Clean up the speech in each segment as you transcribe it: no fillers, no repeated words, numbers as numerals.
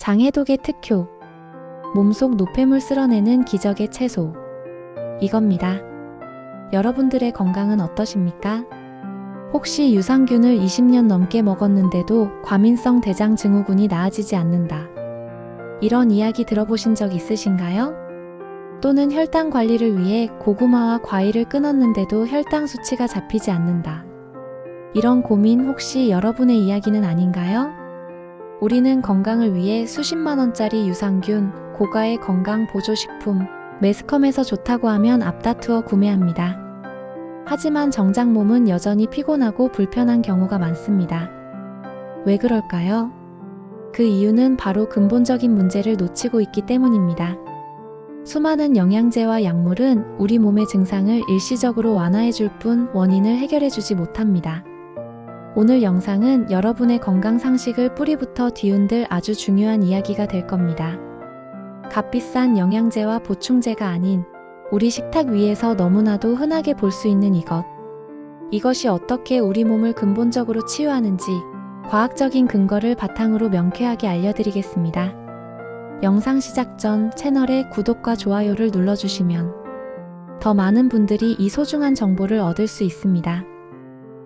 장해독의 특효. 몸속 노폐물 쓸어내는 기적의 채소. 이겁니다. 여러분들의 건강은 어떠십니까? 혹시 유산균을 20년 넘게 먹었는데도 과민성 대장 증후군이 나아지지 않는다. 이런 이야기 들어보신 적 있으신가요? 또는 혈당 관리를 위해 고구마와 과일을 끊었는데도 혈당 수치가 잡히지 않는다. 이런 고민 혹시 여러분의 이야기는 아닌가요? 우리는 건강을 위해 수십만 원짜리 유산균, 고가의 건강 보조식품, 매스컴에서 좋다고 하면 앞다투어 구매합니다. 하지만 정작 몸은 여전히 피곤하고 불편한 경우가 많습니다. 왜 그럴까요? 그 이유는 바로 근본적인 문제를 놓치고 있기 때문입니다. 수많은 영양제와 약물은 우리 몸의 증상을 일시적으로 완화해줄 뿐 원인을 해결해주지 못합니다. 오늘 영상은 여러분의 건강 상식을 뿌리부터 뒤흔들 아주 중요한 이야기가 될 겁니다. 값비싼 영양제와 보충제가 아닌 우리 식탁 위에서 너무나도 흔하게 볼 수 있는 이것. 이것이 어떻게 우리 몸을 근본적으로 치유하는지 과학적인 근거를 바탕으로 명쾌하게 알려드리겠습니다. 영상 시작 전 채널의 구독과 좋아요를 눌러주시면 더 많은 분들이 이 소중한 정보를 얻을 수 있습니다.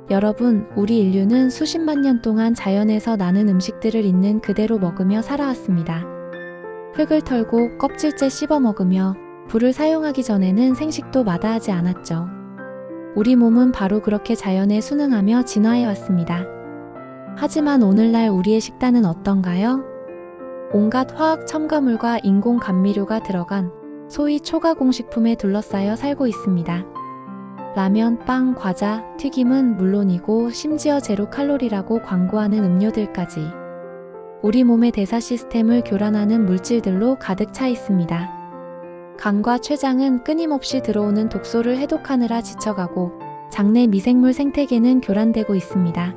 여러분, 우리 인류는 수십만 년 동안 자연에서 나는 음식들을 있는 그대로 먹으며 살아왔습니다. 흙을 털고 껍질째 씹어 먹으며 불을 사용하기 전에는 생식도 마다하지 않았죠. 우리 몸은 바로 그렇게 자연에 순응하며 진화해왔습니다. 하지만 오늘날 우리의 식단은 어떤가요? 온갖 화학 첨가물과 인공 감미료가 들어간 소위 초가공식품에 둘러싸여 살고 있습니다. 라면, 빵, 과자, 튀김은 물론이고 심지어 제로 칼로리라고 광고하는 음료들까지 우리 몸의 대사 시스템을 교란하는 물질들로 가득 차 있습니다. 간과 췌장은 끊임없이 들어오는 독소를 해독하느라 지쳐가고 장내 미생물 생태계는 교란되고 있습니다.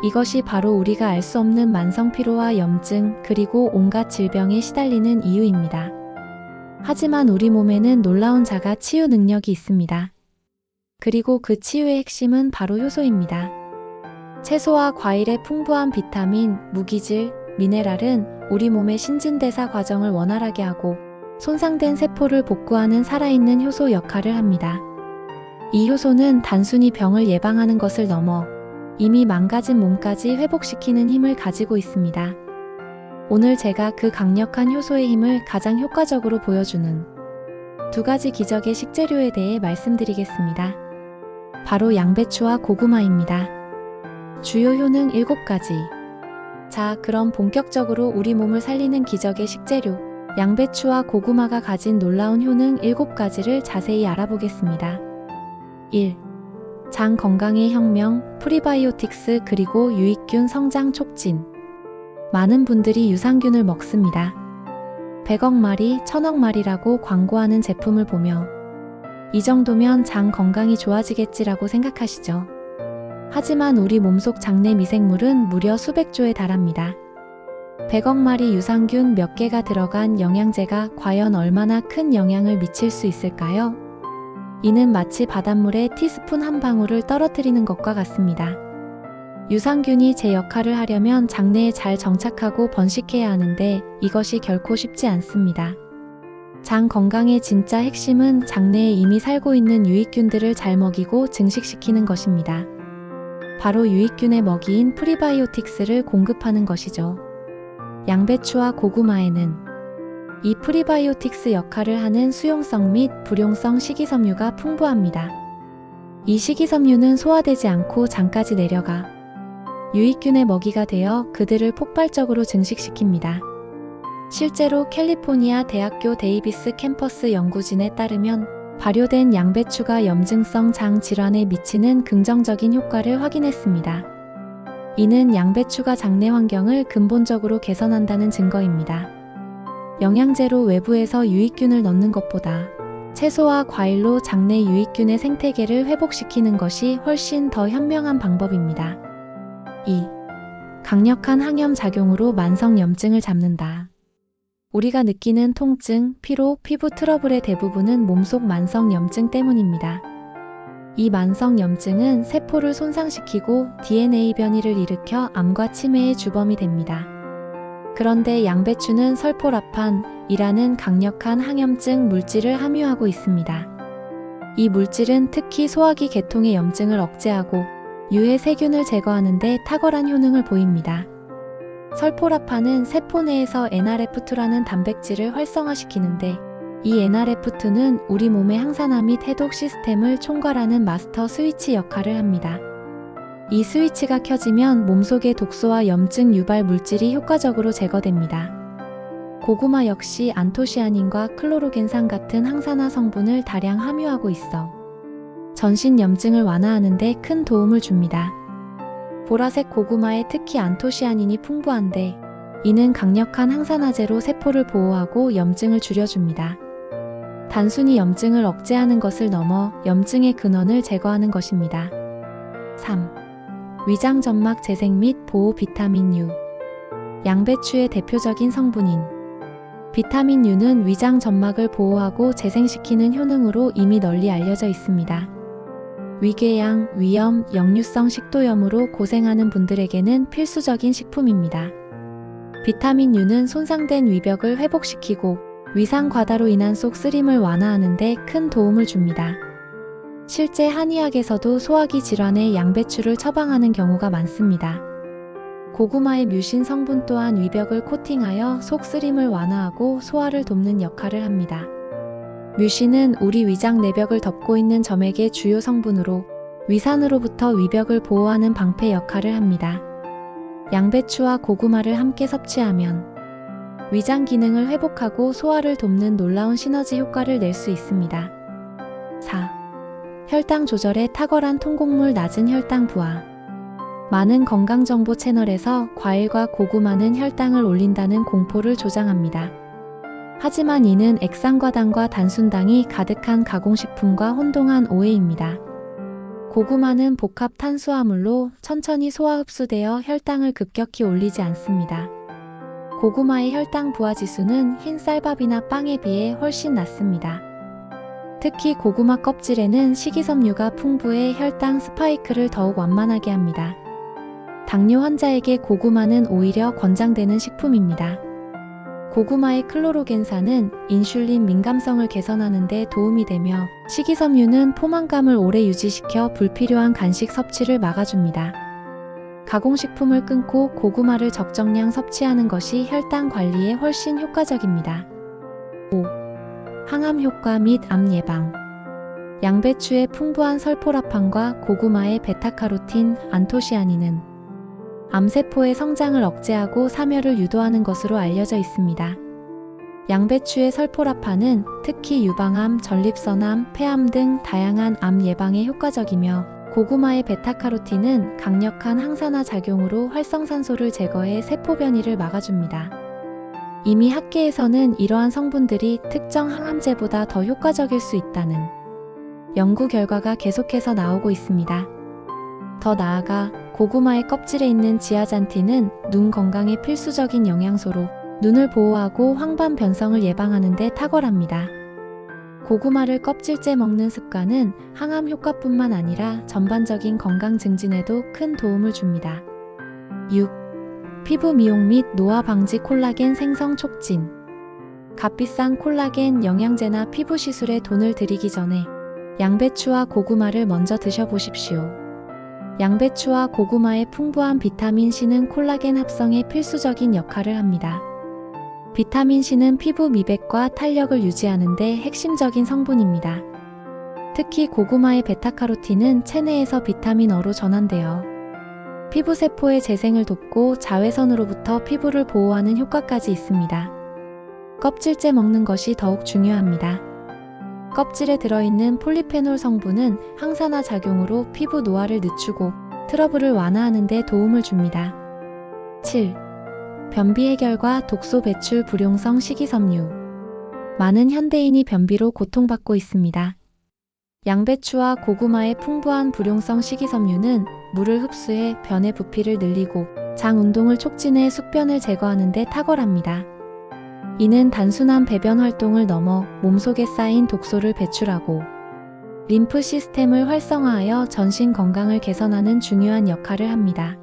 이것이 바로 우리가 알 수 없는 만성 피로와 염증 그리고 온갖 질병에 시달리는 이유입니다. 하지만 우리 몸에는 놀라운 자가 치유 능력이 있습니다. 그리고 그 치유의 핵심은 바로 효소입니다. 채소와 과일의 풍부한 비타민, 무기질, 미네랄은 우리 몸의 신진대사 과정을 원활하게 하고 손상된 세포를 복구하는 살아있는 효소 역할을 합니다. 이 효소는 단순히 병을 예방하는 것을 넘어 이미 망가진 몸까지 회복시키는 힘을 가지고 있습니다. 오늘 제가 그 강력한 효소의 힘을 가장 효과적으로 보여주는 두 가지 기적의 식재료에 대해 말씀드리겠습니다. 바로 양배추와 고구마입니다. 주요 효능 7가지. 자, 그럼 본격적으로 우리 몸을 살리는 기적의 식재료, 양배추와 고구마가 가진 놀라운 효능 7가지를 자세히 알아보겠습니다. 1. 장 건강의 혁명, 프리바이오틱스 그리고 유익균 성장 촉진. 많은 분들이 유산균을 먹습니다. 100억 마리, 1000억 마리라고 광고하는 제품을 보며 이 정도면 장 건강이 좋아지겠지라고 생각하시죠. 하지만 우리 몸속 장내 미생물은 무려 수백 조에 달합니다. 100억 마리 유산균 몇 개가 들어간 영양제가 과연 얼마나 큰 영향을 미칠 수 있을까요? 이는 마치 바닷물에 티스푼 한 방울을 떨어뜨리는 것과 같습니다. 유산균이 제 역할을 하려면 장내에 잘 정착하고 번식해야 하는데 이것이 결코 쉽지 않습니다. 장 건강의 진짜 핵심은 장내에 이미 살고 있는 유익균들을 잘 먹이고 증식시키는 것입니다. 바로 유익균의 먹이인 프리바이오틱스를 공급하는 것이죠. 양배추와 고구마에는 이 프리바이오틱스 역할을 하는 수용성 및 불용성 식이섬유가 풍부합니다. 이 식이섬유는 소화되지 않고 장까지 내려가 유익균의 먹이가 되어 그들을 폭발적으로 증식시킵니다. 실제로 캘리포니아 대학교 데이비스 캠퍼스 연구진에 따르면 발효된 양배추가 염증성 장 질환에 미치는 긍정적인 효과를 확인했습니다. 이는 양배추가 장내 환경을 근본적으로 개선한다는 증거입니다. 영양제로 외부에서 유익균을 넣는 것보다 채소와 과일로 장내 유익균의 생태계를 회복시키는 것이 훨씬 더 현명한 방법입니다. 2. 강력한 항염 작용으로 만성 염증을 잡는다. 우리가 느끼는 통증, 피로, 피부 트러블의 대부분은 몸속 만성 염증 때문입니다. 이 만성 염증은 세포를 손상시키고 DNA 변이를 일으켜 암과 치매의 주범이 됩니다. 그런데 양배추는 설포라판이라는 강력한 항염증 물질을 함유하고 있습니다. 이 물질은 특히 소화기 계통의 염증을 억제하고 유해 세균을 제거하는 데 탁월한 효능을 보입니다. 설포라판은 세포 내에서 NRF2라는 단백질을 활성화시키는데 이 NRF2는 우리 몸의 항산화 및 해독 시스템을 총괄하는 마스터 스위치 역할을 합니다. 이 스위치가 켜지면 몸속의 독소와 염증 유발 물질이 효과적으로 제거됩니다. 고구마 역시 안토시아닌과 클로로겐산 같은 항산화 성분을 다량 함유하고 있어 전신 염증을 완화하는 데 큰 도움을 줍니다. 보라색 고구마에 특히 안토시아닌이 풍부한데 이는 강력한 항산화제로 세포를 보호하고 염증을 줄여줍니다. 단순히 염증을 억제하는 것을 넘어 염증의 근원을 제거하는 것입니다. 3. 위장 점막 재생 및 보호 비타민 U. 양배추의 대표적인 성분인 비타민 U는 위장 점막을 보호하고 재생시키는 효능으로 이미 널리 알려져 있습니다. 위궤양, 위염, 역류성 식도염으로 고생하는 분들에게는 필수적인 식품입니다. 비타민 U는 손상된 위벽을 회복시키고 위상 과다로 인한 속 쓰림을 완화하는 데 큰 도움을 줍니다. 실제 한의학에서도 소화기 질환에 양배추를 처방하는 경우가 많습니다. 고구마의 뮤신 성분 또한 위벽을 코팅하여 속 쓰림을 완화하고 소화를 돕는 역할을 합니다. 뮤신은 우리 위장 내벽을 덮고 있는 점액의 주요 성분으로 위산으로부터 위벽을 보호하는 방패 역할을 합니다. 양배추와 고구마를 함께 섭취하면 위장 기능을 회복하고 소화를 돕는 놀라운 시너지 효과를 낼 수 있습니다. 4. 혈당 조절에 탁월한 통곡물 낮은 혈당 부하. 많은 건강정보 채널에서 과일과 고구마는 혈당을 올린다는 공포를 조장합니다. 하지만 이는 액상과당과 단순당이 가득한 가공식품과 혼동한 오해입니다. 고구마는 복합 탄수화물로 천천히 소화 흡수되어 혈당을 급격히 올리지 않습니다. 고구마의 혈당 부하 지수는 흰 쌀밥이나 빵에 비해 훨씬 낮습니다. 특히 고구마 껍질에는 식이섬유가 풍부해 혈당 스파이크를 더욱 완만하게 합니다. 당뇨 환자에게 고구마는 오히려 권장되는 식품입니다. 고구마의 클로로겐산은 인슐린 민감성을 개선하는 데 도움이 되며 식이섬유는 포만감을 오래 유지시켜 불필요한 간식 섭취를 막아줍니다. 가공식품을 끊고 고구마를 적정량 섭취하는 것이 혈당 관리에 훨씬 효과적입니다. 5. 항암 효과 및 암 예방. 양배추의 풍부한 설포라판과 고구마의 베타카로틴, 안토시아닌은 암세포의 성장을 억제하고 사멸을 유도하는 것으로 알려져 있습니다. 양배추의 설포라판은 특히 유방암, 전립선암, 폐암 등 다양한 암 예방에 효과적이며 고구마의 베타카로틴은 강력한 항산화 작용으로 활성산소를 제거해 세포 변이를 막아줍니다. 이미 학계에서는 이러한 성분들이 특정 항암제보다 더 효과적일 수 있다는 연구 결과가 계속해서 나오고 있습니다. 더 나아가 고구마의 껍질에 있는 지아잔틴은 눈 건강에 필수적인 영양소로 눈을 보호하고 황반 변성을 예방하는 데 탁월합니다. 고구마를 껍질째 먹는 습관은 항암 효과뿐만 아니라 전반적인 건강 증진에도 큰 도움을 줍니다. 6. 피부 미용 및 노화 방지 콜라겐 생성 촉진. 값비싼 콜라겐 영양제나 피부 시술에 돈을 들이기 전에 양배추와 고구마를 먼저 드셔보십시오. 양배추와 고구마의 풍부한 비타민C는 콜라겐 합성에 필수적인 역할을 합니다. 비타민C는 피부 미백과 탄력을 유지하는 데 핵심적인 성분입니다. 특히 고구마의 베타카로틴은 체내에서 비타민어로 전환되어 피부세포의 재생을 돕고 자외선으로부터 피부를 보호하는 효과까지 있습니다. 껍질째 먹는 것이 더욱 중요합니다. 껍질에 들어있는 폴리페놀 성분은 항산화 작용으로 피부 노화를 늦추고 트러블을 완화하는 데 도움을 줍니다. 7. 변비 해결과 독소 배출 불용성 식이섬유. 많은 현대인이 변비로 고통받고 있습니다. 양배추와 고구마의 풍부한 불용성 식이섬유는 물을 흡수해 변의 부피를 늘리고 장 운동을 촉진해 숙변을 제거하는 데 탁월합니다. 이는 단순한 배변 활동을 넘어 몸속에 쌓인 독소를 배출하고 림프 시스템을 활성화하여 전신 건강을 개선하는 중요한 역할을 합니다.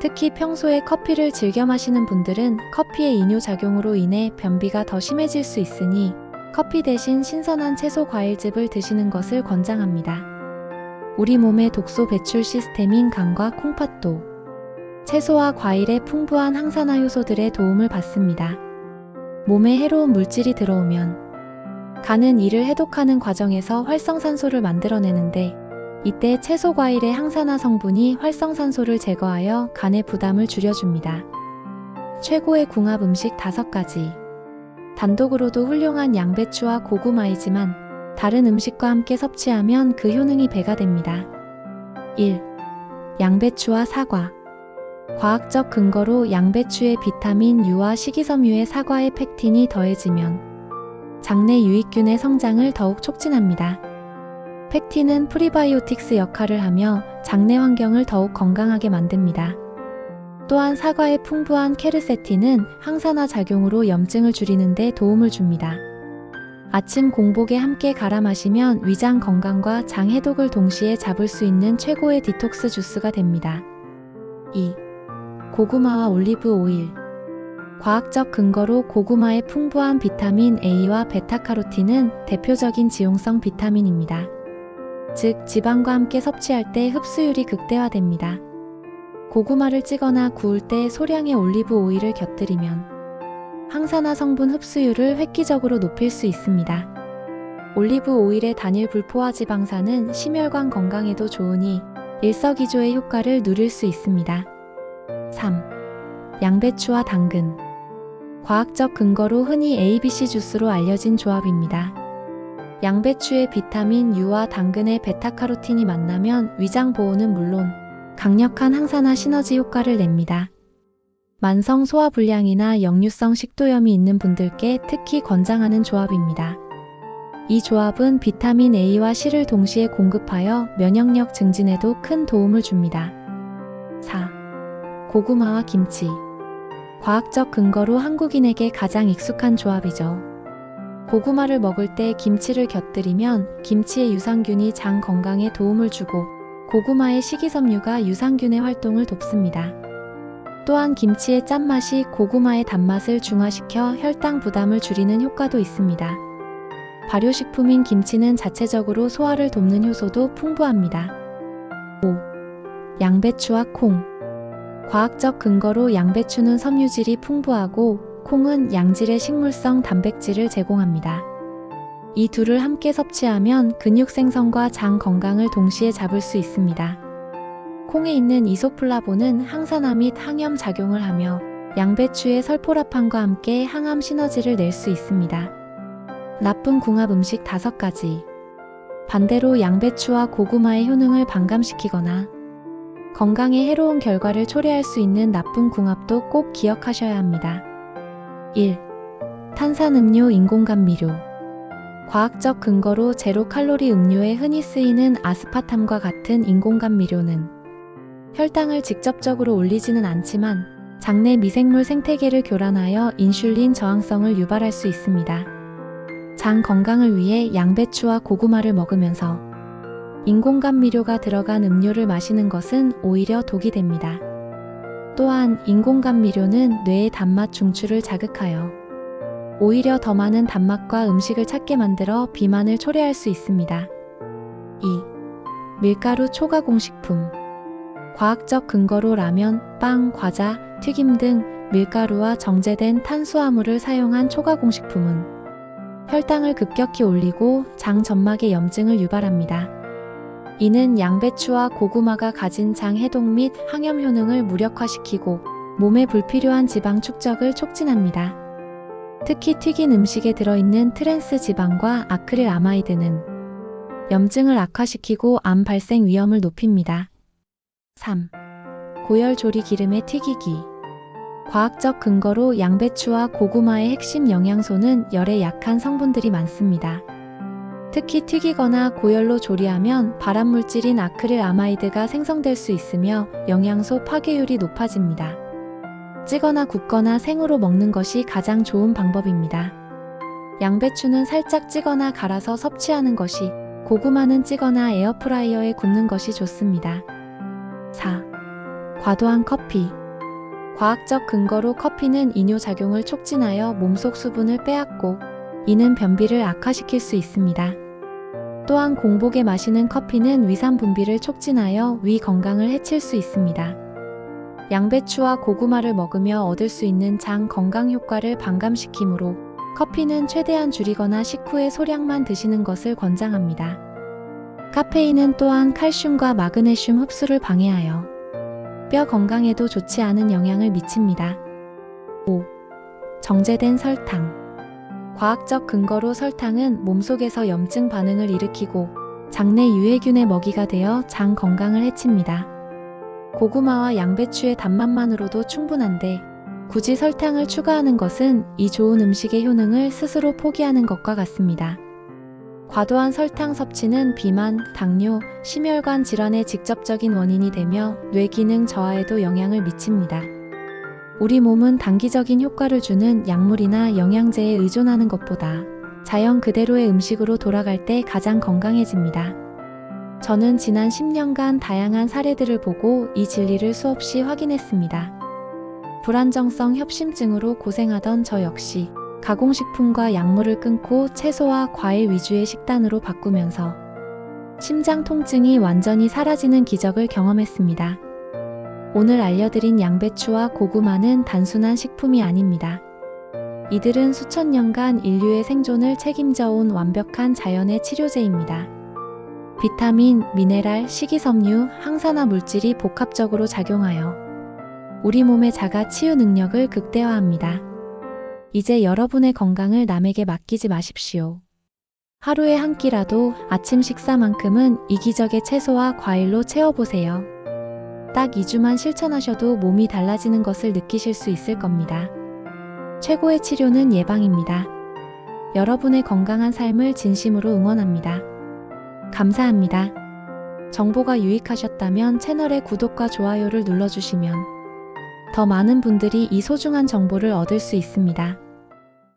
특히 평소에 커피를 즐겨 마시는 분들은 커피의 이뇨작용으로 인해 변비가 더 심해질 수 있으니 커피 대신 신선한 채소 과일즙을 드시는 것을 권장합니다. 우리 몸의 독소 배출 시스템인 간과 콩팥도 채소와 과일의 풍부한 항산화 효소들의 도움을 받습니다. 몸에 해로운 물질이 들어오면 간은 이를 해독하는 과정에서 활성산소를 만들어내는데 이때 채소 과일의 항산화 성분이 활성산소를 제거하여 간의 부담을 줄여줍니다. 최고의 궁합 음식 5가지. 단독으로도 훌륭한 양배추와 고구마이지만 다른 음식과 함께 섭취하면 그 효능이 배가 됩니다. 1. 양배추와 사과. 과학적 근거로 양배추의 비타민 U와 식이섬유에 사과의 펙틴이 더해지면 장내 유익균의 성장을 더욱 촉진합니다. 펙틴은 프리바이오틱스 역할을 하며 장내 환경을 더욱 건강하게 만듭니다. 또한 사과의 풍부한 케르세틴은 항산화 작용으로 염증을 줄이는 데 도움을 줍니다. 아침 공복에 함께 갈아 마시면 위장 건강과 장 해독을 동시에 잡을 수 있는 최고의 디톡스 주스가 됩니다. 2. 고구마와 올리브 오일. 과학적 근거로 고구마의 풍부한 비타민 A와 베타카로틴은 대표적인 지용성 비타민입니다. 즉, 지방과 함께 섭취할 때 흡수율이 극대화됩니다. 고구마를 찌거나 구울 때 소량의 올리브 오일을 곁들이면 항산화 성분 흡수율을 획기적으로 높일 수 있습니다. 올리브 오일의 단일 불포화 지방산은 심혈관 건강에도 좋으니 일석이조의 효과를 누릴 수 있습니다. 3. 양배추와 당근. 과학적 근거로 흔히 ABC 주스로 알려진 조합입니다. 양배추의 비타민 U와 당근의 베타카로틴이 만나면 위장 보호는 물론 강력한 항산화 시너지 효과를 냅니다. 만성 소화불량이나 역류성 식도염이 있는 분들께 특히 권장하는 조합입니다. 이 조합은 비타민 A와 C를 동시에 공급하여 면역력 증진에도 큰 도움을 줍니다. 4. 고구마와 김치. 과학적 근거로 한국인에게 가장 익숙한 조합이죠. 고구마를 먹을 때 김치를 곁들이면 김치의 유산균이 장 건강에 도움을 주고 고구마의 식이섬유가 유산균의 활동을 돕습니다. 또한 김치의 짠맛이 고구마의 단맛을 중화시켜 혈당 부담을 줄이는 효과도 있습니다. 발효식품인 김치는 자체적으로 소화를 돕는 효소도 풍부합니다. 5. 양배추와 콩. 과학적 근거로 양배추는 섬유질이 풍부하고 콩은 양질의 식물성 단백질을 제공합니다. 이 둘을 함께 섭취하면 근육 생성과 장 건강을 동시에 잡을 수 있습니다. 콩에 있는 이소플라본은 항산화 및 항염 작용을 하며 양배추의 설포라판과 함께 항암 시너지를 낼 수 있습니다. 나쁜 궁합 음식 5가지. 반대로 양배추와 고구마의 효능을 반감시키거나 건강에 해로운 결과를 초래할 수 있는 나쁜 궁합도 꼭 기억하셔야 합니다. 1. 탄산음료 인공감미료. 과학적 근거로 제로 칼로리 음료에 흔히 쓰이는 아스파탐과 같은 인공감미료는 혈당을 직접적으로 올리지는 않지만 장내 미생물 생태계를 교란하여 인슐린 저항성을 유발할 수 있습니다. 장 건강을 위해 양배추와 고구마를 먹으면서 인공감미료가 들어간 음료를 마시는 것은 오히려 독이 됩니다. 또한 인공감미료는 뇌의 단맛 중추를 자극하여 오히려 더 많은 단맛과 음식을 찾게 만들어 비만을 초래할 수 있습니다. 2. 밀가루 초가공식품. 과학적 근거로 라면, 빵, 과자, 튀김 등 밀가루와 정제된 탄수화물을 사용한 초가공식품은 혈당을 급격히 올리고 장 점막의 염증을 유발합니다. 이는 양배추와 고구마가 가진 장 해독 및 항염 효능을 무력화시키고 몸에 불필요한 지방 축적을 촉진합니다. 특히 튀긴 음식에 들어있는 트랜스 지방과 아크릴 아마이드는 염증을 악화시키고 암 발생 위험을 높입니다. 3. 고열 조리 기름에 튀기기. 과학적 근거로 양배추와 고구마의 핵심 영양소는 열에 약한 성분들이 많습니다. 특히 튀기거나 고열로 조리하면 발암물질인 아크릴 아마이드가 생성될 수 있으며 영양소 파괴율이 높아집니다. 찌거나 굽거나 생으로 먹는 것이 가장 좋은 방법입니다. 양배추는 살짝 찌거나 갈아서 섭취하는 것이, 고구마는 찌거나 에어프라이어에 굽는 것이 좋습니다. 4. 과도한 커피. 과학적 근거로 커피는 이뇨작용을 촉진하여 몸속 수분을 빼앗고 이는 변비를 악화시킬 수 있습니다. 또한 공복에 마시는 커피는 위산 분비를 촉진하여 위 건강을 해칠 수 있습니다. 양배추와 고구마를 먹으며 얻을 수 있는 장 건강 효과를 반감시키므로 커피는 최대한 줄이거나 식후에 소량만 드시는 것을 권장합니다. 카페인은 또한 칼슘과 마그네슘 흡수를 방해하여 뼈 건강에도 좋지 않은 영향을 미칩니다. 5. 정제된 설탕. 과학적 근거로 설탕은 몸속에서 염증 반응을 일으키고 장내 유해균의 먹이가 되어 장 건강을 해칩니다. 고구마와 양배추의 단맛만으로도 충분한데 굳이 설탕을 추가하는 것은 이 좋은 음식의 효능을 스스로 포기하는 것과 같습니다. 과도한 설탕 섭취는 비만, 당뇨, 심혈관 질환의 직접적인 원인이 되며 뇌 기능 저하에도 영향을 미칩니다. 우리 몸은 단기적인 효과를 주는 약물이나 영양제에 의존하는 것보다 자연 그대로의 음식으로 돌아갈 때 가장 건강해집니다. 저는 지난 10년간 다양한 사례들을 보고 이 진리를 수없이 확인했습니다. 불안정성 협심증으로 고생하던 저 역시 가공식품과 약물을 끊고 채소와 과일 위주의 식단으로 바꾸면서 심장 통증이 완전히 사라지는 기적을 경험했습니다. 오늘 알려드린 양배추와 고구마는 단순한 식품이 아닙니다. 이들은 수천 년간 인류의 생존을 책임져온 완벽한 자연의 치료제입니다. 비타민, 미네랄, 식이섬유, 항산화 물질이 복합적으로 작용하여 우리 몸의 자가 치유 능력을 극대화합니다. 이제 여러분의 건강을 남에게 맡기지 마십시오. 하루에 한 끼라도 아침 식사만큼은 이 기적의 채소와 과일로 채워보세요. 딱 2주만 실천하셔도 몸이 달라지는 것을 느끼실 수 있을 겁니다. 최고의 치료는 예방입니다. 여러분의 건강한 삶을 진심으로 응원합니다. 감사합니다. 정보가 유익하셨다면 채널의 구독과 좋아요를 눌러주시면 더 많은 분들이 이 소중한 정보를 얻을 수 있습니다.